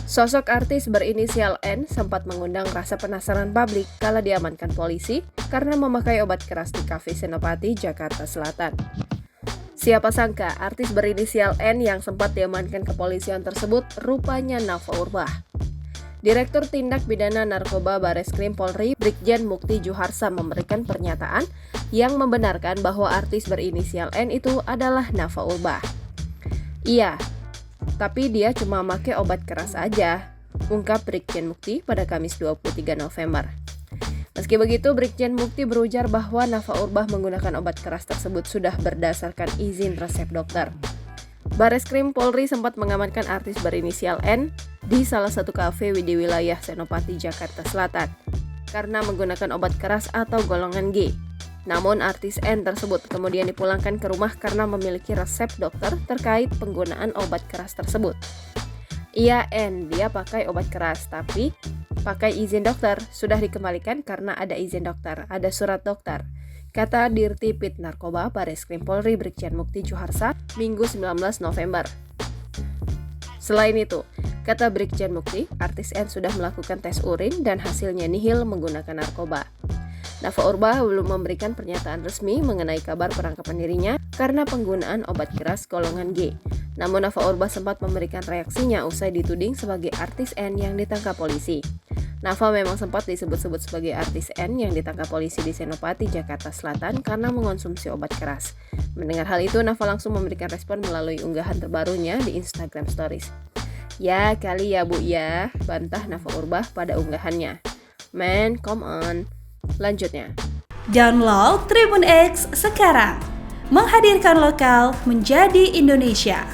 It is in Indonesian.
Sosok artis berinisial N sempat mengundang rasa penasaran publik kala diamankan polisi karena memakai obat keras di kafe Senopati, Jakarta Selatan. Siapa sangka artis berinisial N yang sempat diamankan kepolisian tersebut rupanya Nafa Urbach. Direktur Tindak Pidana Narkoba Bareskrim Polri, Brigjen Mukti Juharsa memberikan pernyataan yang membenarkan bahwa artis berinisial N itu adalah Nafa Urbach. Iya, tapi dia cuma pakai obat keras aja, ungkap Brigjen Mukti pada Kamis 23 November. Meski begitu, Brigjen Mukti berujar bahwa Nafa Urbach menggunakan obat keras tersebut sudah berdasarkan izin resep dokter. Bareskrim Polri sempat mengamankan artis berinisial N di salah satu kafe di wilayah Senopati, Jakarta Selatan karena menggunakan obat keras atau golongan G. Namun artis N tersebut kemudian dipulangkan ke rumah karena memiliki resep dokter terkait penggunaan obat keras tersebut. Iya N, dia pakai obat keras, tapi pakai izin dokter, sudah dikembalikan karena ada izin dokter, ada surat dokter, kata Dirtipid Narkoba Bareskrim Polri Brigjen Mukti Juharsa Minggu 19 November. Selain itu, kata Brigjen Mukti, artis N sudah melakukan tes urin dan hasilnya nihil menggunakan narkoba. Nafa Urbach belum memberikan pernyataan resmi mengenai kabar penangkapan dirinya karena penggunaan obat keras golongan G. Namun Nafa Urbach sempat memberikan reaksinya usai dituding sebagai artis N yang ditangkap polisi. Nafa memang sempat disebut-sebut sebagai artis N yang ditangkap polisi di Senopati, Jakarta Selatan karena mengonsumsi obat keras. Mendengar hal itu, Nafa langsung memberikan respon melalui unggahan terbarunya di Instagram Stories. Ya kali ya bu ya, bantah Nafa Urbach pada unggahannya. Man, come on. Lanjutnya, download Tribun X sekarang, menghadirkan lokal menjadi Indonesia.